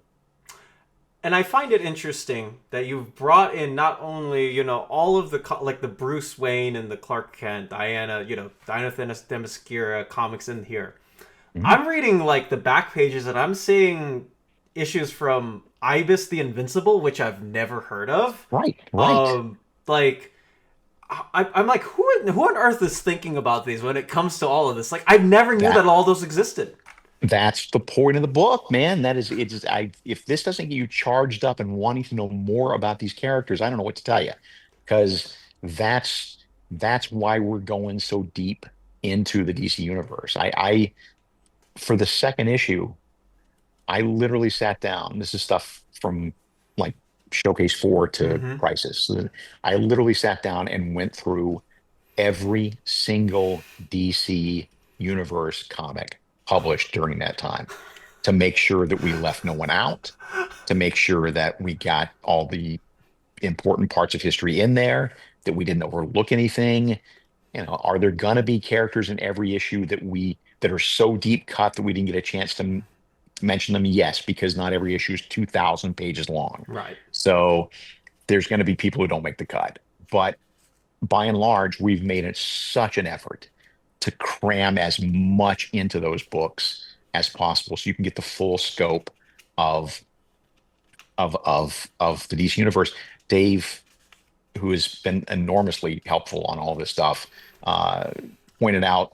And I find it interesting that you've brought in not only all of the like the Bruce Wayne and the Clark Kent, Diana Themyscira comics in here. Mhm. I'm reading like the back pages and I'm seeing issues from Ibis the Invincible, which I've never heard of. Right, right. Um, like I'm like, who on earth is thinking about these when it comes to all of this? Like, I never knew That that all those existed. that's the point of the book, man. That is, it's I if this doesn't get you charged up and wanting to know more about these characters, I don't know what to tell you. Because that's why we're going so deep into the DC universe. I for the second issue, I literally sat down. This is stuff from like Showcase 4 to Mm-hmm. Crisis. I literally sat down and went through every single DC universe comic published during that time to make sure that we left no one out, to make sure that we got all the important parts of history in there, that we didn't overlook anything. Are there gonna be characters in every issue that are so deep cut that we didn't get a chance to mention them? Yes, because not every issue is 2,000 pages long. Right. So there's going to be people who don't make the cut. But by and large, we've made it such an effort to cram as much into those books as possible so you can get the full scope of of the DC universe. Dave, who has been enormously helpful on all this stuff, uh, pointed out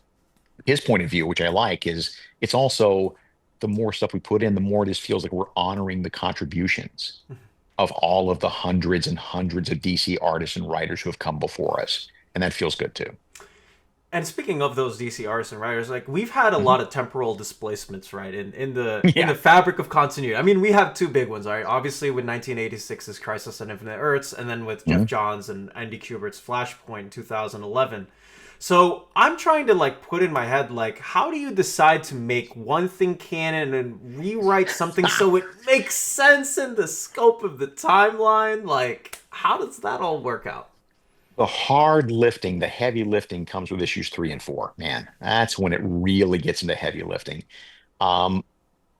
his point of view, which I like, is it's also the more stuff we put in, the more it just feels like we're honoring the contributions of all of the hundreds and hundreds of DC artists and writers who have come before us. And that feels good too. And speaking of those DC artists and writers, like we've had a Mhm. lot of temporal displacements, right? In Yeah. the fabric of continuity. I mean, we have two big ones, right? Obviously, with 1986's Crisis on Infinite Earths, and then with Jeff Mhm. Johns and Andy Kubert's Flashpoint in 2011. So I'm trying to like put in my head, like, how do you decide to make one thing canon and rewrite something so it makes sense in the scope of the timeline? Like, how does that all work out? The hard lifting, the heavy lifting comes with issues 3 and 4. Man, that's when it really gets into heavy lifting. Um,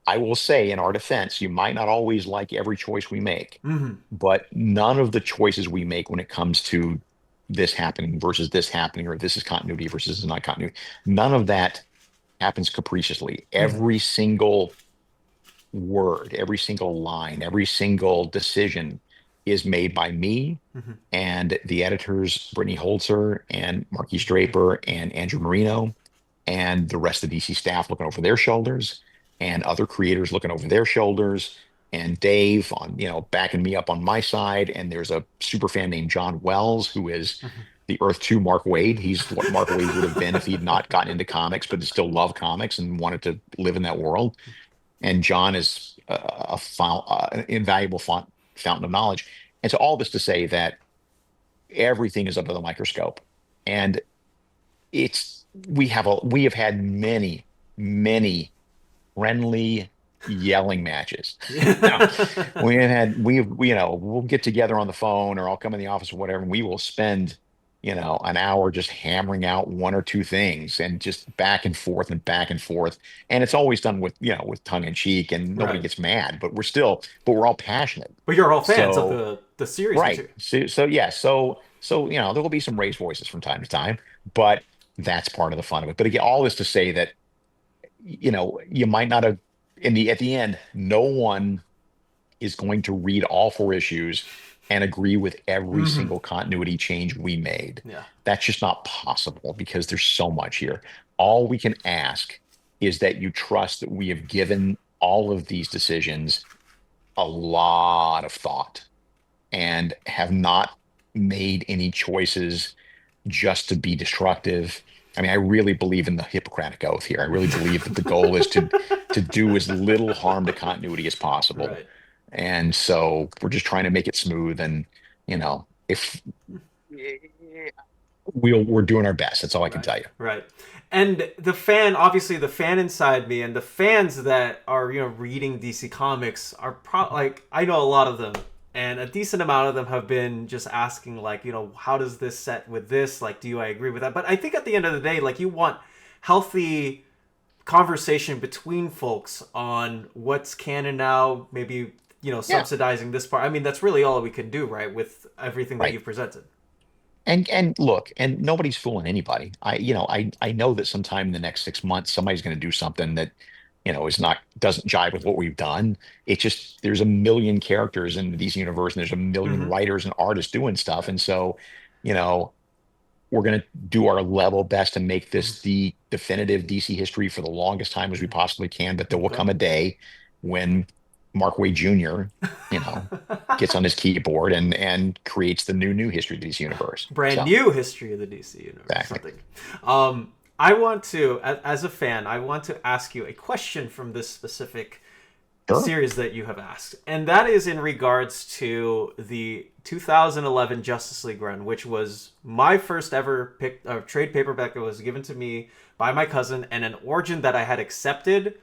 I will say, in our defense, you might not always like every choice we make, Hmm. but none of the choices we make when it comes to this happening, or this is continuity versus this is not continuity, none of that happens capriciously. Hmm. Every single word, every single line, every single decision is made by me Hmm. and the editors, Brittany Holzer and Marquise Draper and Andrew Marino, and the rest of the DC staff looking over their shoulders, and other creators looking over their shoulders, and Dave on, backing me up on my side. And there's a super fan named John Wells, who is the Earth 2 Mark Waid. He's what Mark Waid would have been if he'd not gotten into comics, but still loved comics and wanted to live in that world. And John is an invaluable fountain of knowledge. And so all this to say that everything is under the microscope, and we have had many, many friendly yelling matches. Now, we have had we'll get together on the phone, or I'll come in the office or whatever, and we will spend an hour just hammering out one or two things and just back and forth and back and forth. And it's always done with with tongue in cheek, and nobody Right. gets mad, but we're all passionate. But you're all fans of So the series right. material. So yeah, so there will be some raised voices from time to time, but that's part of the fun of it. But again, all this to say that you might not have, at the end, no one is going to read all 4 issues and agree with every Hmm. single continuity change we made. Yeah. That's just not possible because there's so much here. All we can ask is that you trust that we have given all of these decisions a lot of thought and have not made any choices just to be destructive. I mean, I really believe in the Hippocratic Oath here. I really believe that the goal is to do as little harm to continuity as possible. Right. And so we're just trying to make it smooth. And if we're doing our best, that's all I can Right. tell you. Right. And the fan, obviously, the fan inside me, and the fans that are reading DC Comics are like, I know a lot of them, and a decent amount of them have been just asking, like, how does this set with this? Like, do I agree with that? But I think at the end of the day, like, you want healthy conversation between folks on what's canon now, maybe Yeah, subsidizing this part. I mean, that's really all we can do, right, with everything that right. you've presented. And look, and nobody's fooling anybody. I know that sometime in the next 6 months somebody's going to do something that is not doesn't jive with what we've done. It's just there's a million characters in these universe, and there's a million Hmm. writers and artists doing stuff, Right. and so you know we're going to do our level best to make this Hmm. the definitive DC history for the longest time as we possibly can. But there will Okay. come a day when Mark Waid Jr., gets on his keyboard and creates the new history of this universe. Brand So new history of the DC universe, exactly. something. I want to, as a fan, I want to ask you a question from this specific Sure. series that you have asked, and that is in regards to the 2011 Justice League run, which was my first ever trade paperback that was given to me by my cousin, and an origin that I had accepted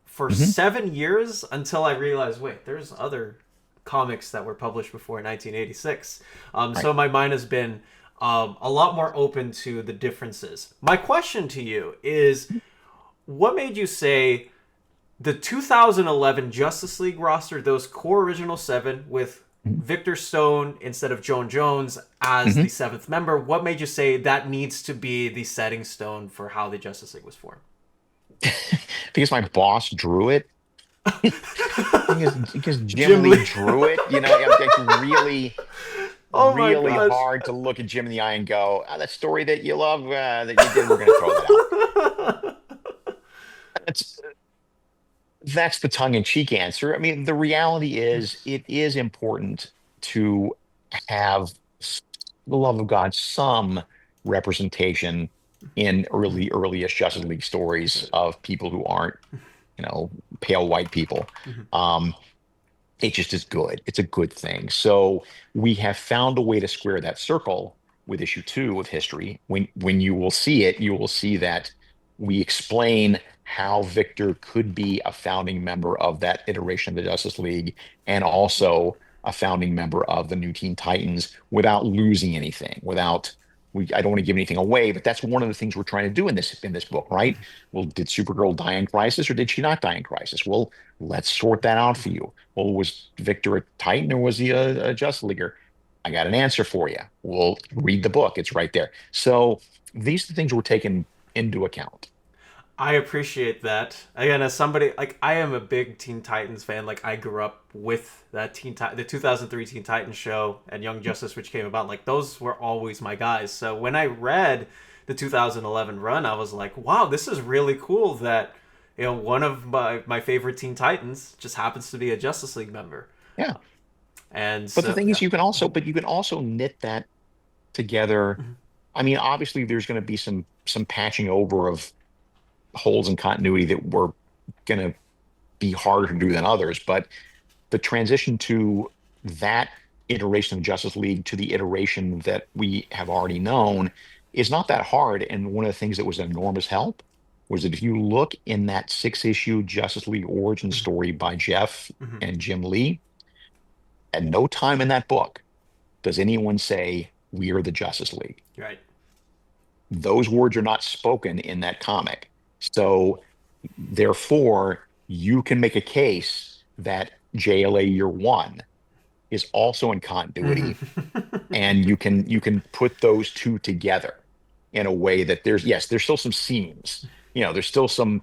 for Hmm. 7 years until I realized, wait, there's other comics that were published before 1986. Right. So my mind has been a lot more open to the differences. My question to you is, what made you say the 2011 Justice League roster, those core original seven with Victor Stone instead of Joan Jones as Hmm. the seventh member, what made you say that needs to be the setting stone for how the Justice League was formed? Because my boss drew it. Because Jim Jim Lee Lee. drew it. It's like really, Oh my really gosh. hard to look at Jim in the eye and go, that story that you love that you did, we're going to throw that out. It's That's the tongue-in-cheek answer. I mean, the reality is it is important to have, the love of God, some representation in earliest Justice League stories of people who aren't, pale white people. Um, it just is good. It's a good thing. So we have found a way to square that circle with issue 2 of history. When you will see it, you will see that we explain how Victor could be a founding member of that iteration of the Justice League and also a founding member of the new Teen Titans without losing anything, without I don't want to give anything away, but that's one of the things we're trying to do in this book, right? Well, did Supergirl die in Crisis or did she not die in Crisis? Well, let's sort that out for you. Well, was Victor a Titan or was he a Justice Leaguer? I got an answer for you. Well, read the book. It's right there. So these are the things we're taking into account. I appreciate that. Again, as somebody like I am a big Teen Titans fan. Like I grew up with that the 2003 Teen Titans show and Young Justice, which came about. Like those were always my guys. So when I read the 2011 run, I was like, wow, this is really cool that one of my favorite Teen Titans just happens to be a Justice League member. Yeah. And But the so thing is, yeah. you can also knit that together. Mhm. I mean, obviously, there's going to be some patching over of holes in continuity that were going to be harder to do than others. But the transition to that iteration of Justice League to the iteration that we have already known is not that hard. And one of the things that was an enormous help was that if you look in that 6-issue Justice League origin Mhm. story by Jeff Mhm. and Jim Lee, at no time in that book does anyone say, "We are the Justice League." Right. Those words are not spoken in that comic. So, therefore, you can make a case that JLA Year One is also in continuity, and you can put those two together in a way that there's still some seams. There's still some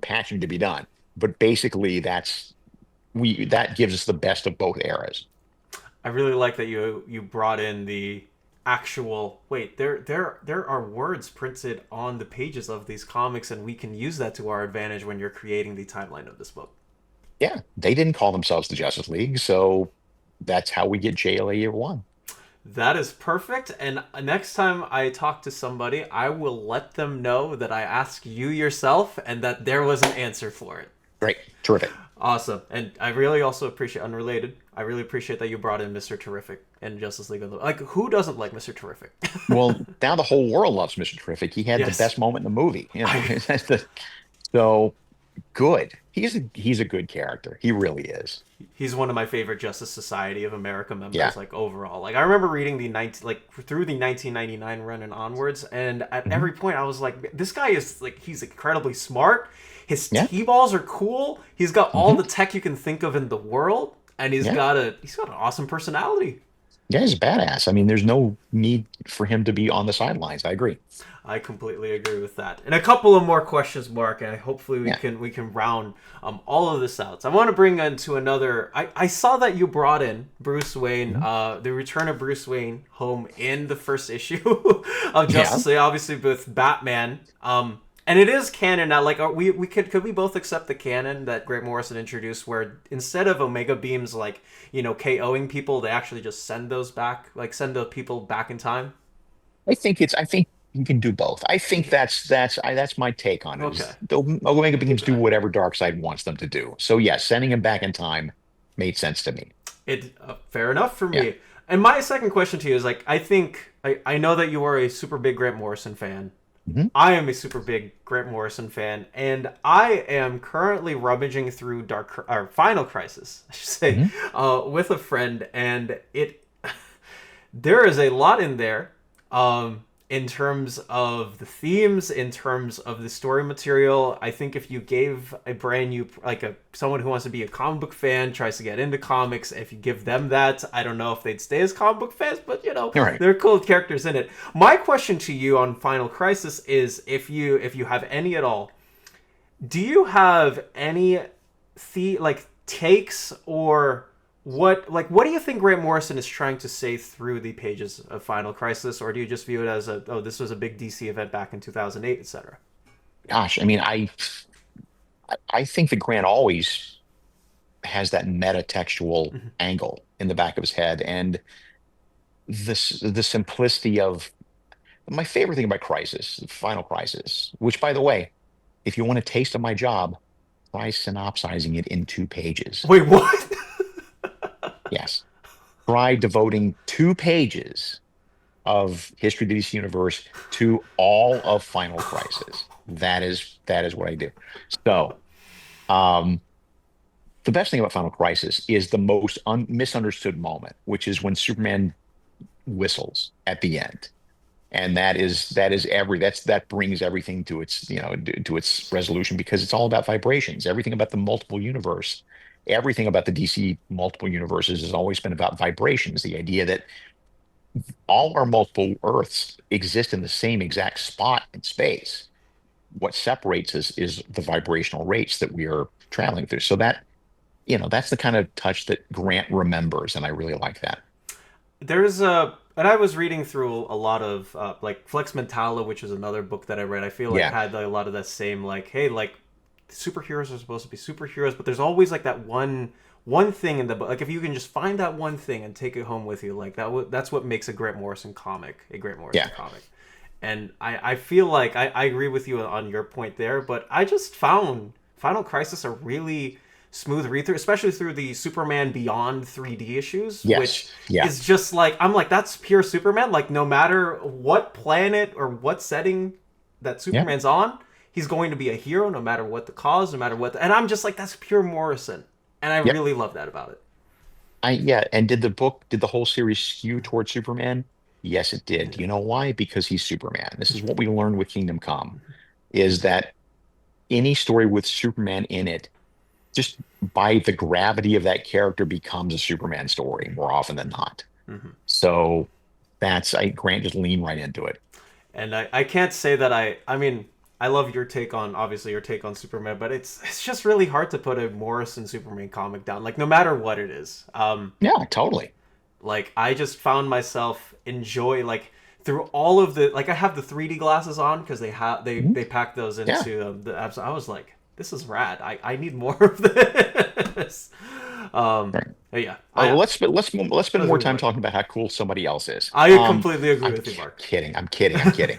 patching to be done. But basically, that gives us the best of both eras. I really like that you brought in the actual wait there are words printed on the pages of these comics and we can use that to our advantage when you're creating the timeline of this book. Yeah, they didn't call themselves the Justice League, so that's how we get JLA Year One. That is perfect, and next time I talk to somebody I will let them know that I asked you yourself and that there was an answer for it. Great, terrific. Awesome. And I really also appreciate, unrelated, I really appreciate that you brought in Mr. Terrific and Justice League. Like, who doesn't like Mr. Terrific? Well, now the whole world loves Mr. Terrific. He had the Yes. best moment in the movie. I, So good. He's a good character. He really is. he's one of my favorite Justice Society of America Yeah. members, like, overall. Like, I remember reading through the 1999 run and onwards, and at Mhm. every point I was like, this guy is, like, he's incredibly smart. His Yeah. T-balls are cool. He's got all Hmm. the tech you can think of in the world, and Yeah. he's got an awesome personality. Yeah, he's a badass. I mean, there's no need for him to be on the sidelines. I agree. I completely agree with that. And a couple of more questions, Mark, and hopefully we Yeah. can we can round all of this out. So I want to bring into another. I saw that you brought in Bruce Wayne, Mhm. the return of Bruce Wayne home in the first issue of Yeah. Justice League, obviously with Batman. And it is canon now. Like, we could we both accept the canon that Grant Morrison introduced, where instead of Omega beams like KOing people, they actually just send those back, like send the people back in time. I think you can do both. I think that's my take on it. Okay. Is the Omega Beings do whatever Darkseid wants them to do. So yeah, sending him back in time made sense to me. It fair enough for Yeah. me. And my second question to you is like I know that you are a super big Grant Morrison fan. Mhm. I am a super big Grant Morrison fan, and I am currently rummaging through Final Crisis, I should say, Mhm. with a friend, and it there is a lot in there, in terms of the themes, in terms of the story material. I think if you gave a brand new, like someone who wants to be a comic book fan, tries to get into comics, if you give them that, I don't know if they'd stay as comic book fans, but All right. there are cool characters in it. My question to you on Final Crisis is, if you have any at all, do you have any takes, or what do you think Grant Morrison is trying to say through the pages of Final Crisis, or do you just view it as this was a big DC event back in 2008, etc.? Gosh, I mean, I think that Grant always has that metatextual Mhm. angle in the back of his head, and the simplicity of my favorite thing about Crisis, Final Crisis, which by the way, if you want a taste of my job, try synopsizing it in 2 pages. Wait, what? Yes. Try devoting 2 pages of History of the DC Universe to all of Final Crisis. That is what I do. So, um, the best thing about Final Crisis is the most misunderstood moment, which is when Superman whistles at the end. And that brings everything to its, to its resolution, because it's all about vibrations. Everything about the multiple universe, everything about the DC multiple universes has always been about vibrations. The idea that all our multiple Earths exist in the same exact spot in space. What separates us is the vibrational rates that we are traveling through. So that's the kind of touch that Grant remembers, and I really like that. There's a, and I was reading through a lot of like Flex Mentala, which is another book that I read. I feel like Yeah, had a lot of that same like, hey, like superheroes are supposed to be superheroes, but there's always like that one thing in the book. Like if you can just find that one thing and take it home with you, like that's what makes a Grant Morrison comic a Grant Morrison yeah, comic. And I feel like I agree with you on your point there, but I just found Final Crisis a really smooth read through, especially through the Superman Beyond 3D issues, which yes, yeah, is just like, I'm like, that's pure Superman. Like no matter what planet or what setting that yeah, Superman's on, he's going to be a hero no matter what the cause, no matter what and I'm just like, that's pure Morrison. And I yeah. really love that about it. Yeah. And did the whole series skew towards Superman? Yes, it did. You know why? Because he's Superman. This is what we learned with Kingdom Come, is that any story with Superman in it, just by the gravity of that character, becomes a Superman story more often than not. Mm-hmm. So Grant just leaned right into it. And I can't say that I mean I love your take on obviously your take on Superman, but it's just really hard to put a Morrison Superman comic down. Like no matter what it is. Yeah, totally. Like I just found myself enjoy like through all of the like I have the 3D glasses on because they have Mhm. they pack those Yeah. into the apps. I was like, this is rad. I need more of this. Right. But yeah, Oh, I well, let's spend let's more move time on. talking about how cool somebody else is. I completely agree I'm with you, Mark. kidding. I'm kidding. I'm kidding.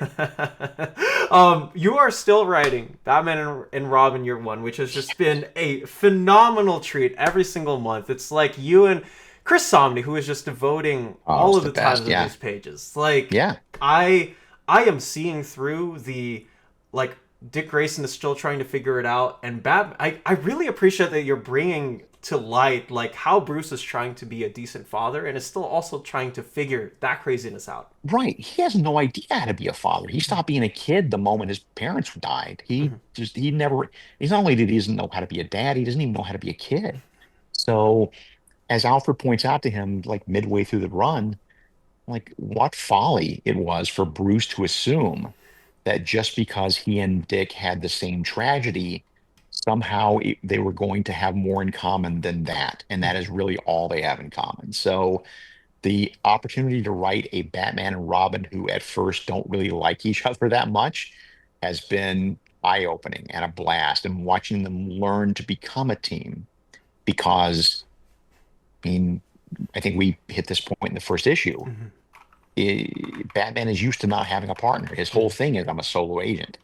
You are still writing Batman and Robin Year One, which has just been a phenomenal treat every single month. It's like you and Chris Somney, who is just devoting Oh, all it's of the the times best. of Yeah. these pages. Like Yeah. I am seeing through the like Dick Grayson is still trying to figure it out, and I really appreciate that you're bringing to light like how Bruce is trying to be a decent father and is still also trying to figure that craziness out. Right. He has no idea how to be a father. He stopped being a kid the moment his parents died. Mhm. He's not only did he doesn't know how to be a dad, he doesn't even know how to be a kid. So, as Alfred points out to him, like midway through the run, like what folly it was for Bruce to assume that just because he and Dick had the same tragedy, somehow they were going to have more in common than that. And that is really all they have in common. So, the opportunity to write a Batman and Robin who at first don't really like each other that much has been eye-opening and a blast. And watching them learn to become a team, because I mean, I think we hit this point in the first issue. Mhm. Batman is used to not having a partner. His whole Mhm. thing is I'm a solo agent.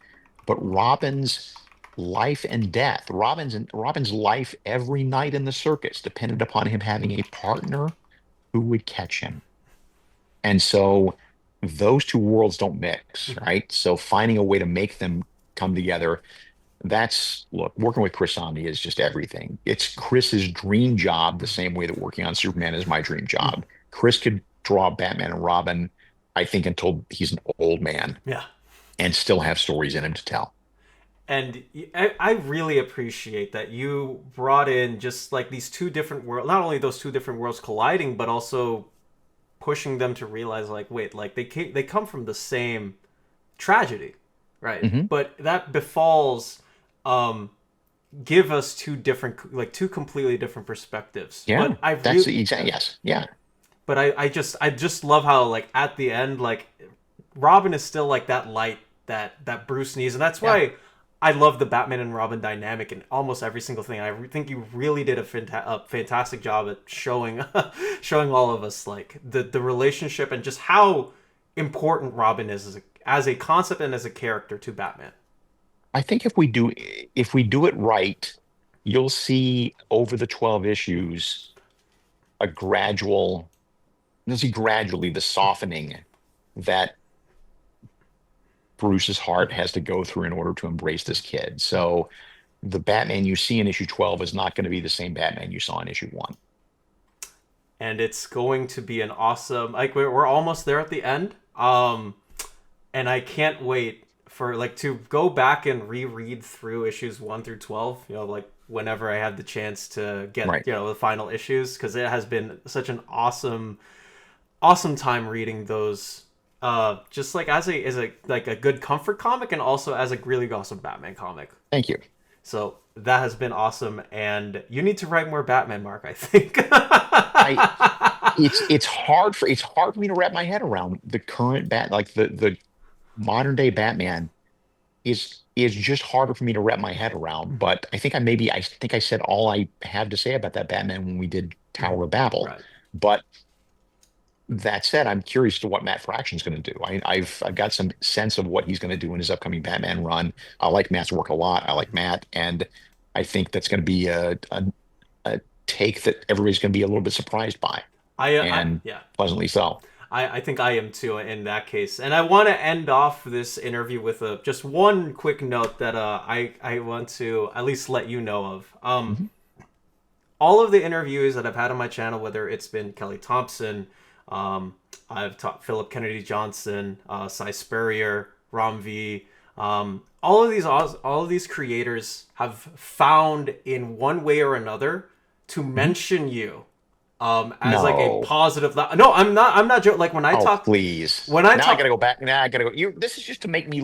But Robin's life and death, Robin's life every night in the circus depended upon him having a partner who would catch him. And so those two worlds don't mix, Mhm. right? So finding a way to make them come together, look, working with Chris Samnee is just everything. It's Chris's dream job, the same way that working on Superman is my dream Mhm. job. Chris could draw Batman and Robin, I think, until he's an old man Yeah. and still have stories in him to tell. And I really appreciate that you brought in just like these two different worlds, not only those two different worlds colliding, but also pushing them to realize like, wait, like they come from the same tragedy, right? Hmm. But that befalls um give us two different like two completely different perspectives. Yeah, But I that's really the exact, yes. Yeah. but I just love how like at the end like Robin is still like that light that Bruce needs, and that's Yeah. why I love the Batman and Robin dynamic in almost every single thing. Think you really did a fantastic job at showing showing all of us like the relationship and just how important Robin is as a concept and as a character to Batman. I think if we do it right, you'll see over the 12 issues a gradual you'll see gradually the softening that Bruce's heart has to go through in order to embrace this kid. So the Batman you see in issue 12 is not going to be the same Batman you saw in issue 1. And it's going to be an awesome, like, we're almost there at the end. And I can't wait for like to go back and reread through issues 1 through 12, you know, like whenever I had the chance to get, Right. you know, the final issues, because it has been such an awesome time reading those, just like as a like a good comfort comic and also as a really awesome Batman comic. Thank you. So that has been awesome, and you need to write more Batman, Mark, I think. It's hard for me to wrap my head around the current like the modern day Batman is just harder for me to wrap my head around. But I think I said all I have to say about that Batman when we did Tower of Babel. Right. But that said, I'm curious to what Matt Fraction's going to do. I've got some sense of what he's going to do in his upcoming Batman run. I like Matt's work a lot. I like Matt, and I think that's going to be a take that everybody's going to be a little bit surprised by, Yeah. pleasantly so. I think I am too in that case. And I want to end off this interview with just one quick note that I want to at least let you know of. All of the interviews that I've had on my channel, whether it's been Kelly Thompson, I've taught Philip Kennedy Johnson, Cy Spurrier, Rom V, all of these creators have found in one way or another to mention you as like a positive. No, I'm not joking. Like when I talk, please. When I now talk, I gotta go back. Now I gotta go. This is just to make me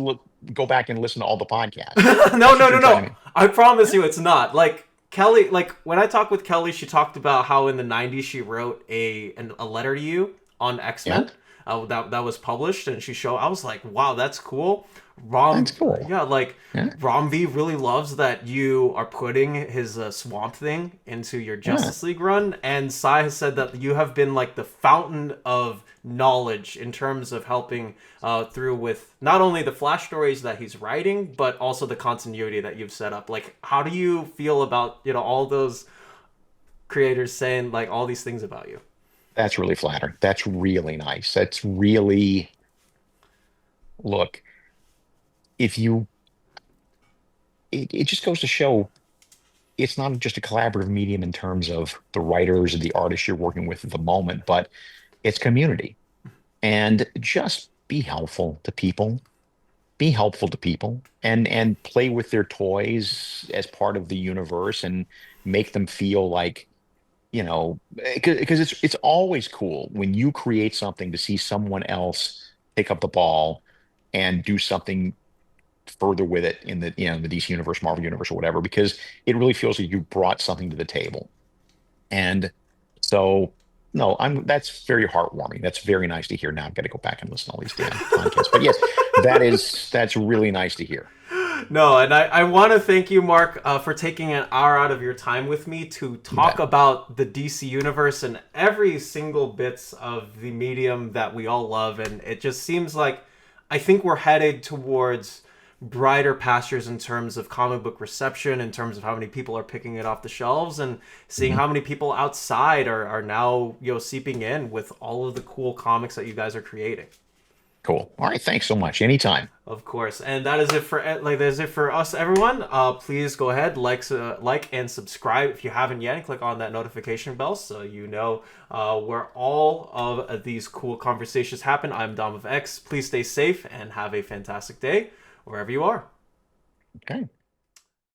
go back and listen to all the podcasts. no. I promise you, it's not. Like Kelly, like when I talked with Kelly, she talked about how in the '90s she wrote a letter to you on X-Men. Yeah. That was published, and I was like, wow, that's cool. That's cool. Yeah, like Rom V really loves that you are putting his Swamp Thing into your Justice League run, and Sai has said that you have been like the fountain of knowledge in terms of helping through with not only the Flash stories that he's writing, but also the continuity that you've set up. Like, how do you feel about, you know, all those creators saying like all these things about you? That's really flattering. That's really nice. That's really, look, if you, it just goes to show it's not just a collaborative medium in terms of the writers and the artists you're working with at the moment, but it's community. And just be helpful to people. Be helpful to people and play with their toys as part of the universe and make them feel like, you know, because it's always cool when you create something to see someone else pick up the ball and do something further with it in the, you know, the DC universe, Marvel universe, or whatever, because it really feels like you brought something to the table. And so, no, that's very heartwarming. That's very nice to hear. Now I've got to go back and listen to all these damn podcasts. But yes, that's really nice to hear. No, and I want to thank you, Mark, for taking an hour out of your time with me to talk about the DC universe and every single bits of the medium that we all love. And it just seems like I think we're headed towards brighter pastures in terms of comic book reception, in terms of how many people are picking it off the shelves, and seeing how many people outside are now, you know, seeping in with all of the cool comics that you guys are creating. Cool. All right. Thanks so much. Anytime. Of course. And that is it for us, everyone. Please go ahead, like and subscribe if you haven't yet, and click on that notification bell so you know where all of these cool conversations happen. I'm Dom of X. Please stay safe and have a fantastic day wherever you are. Okay.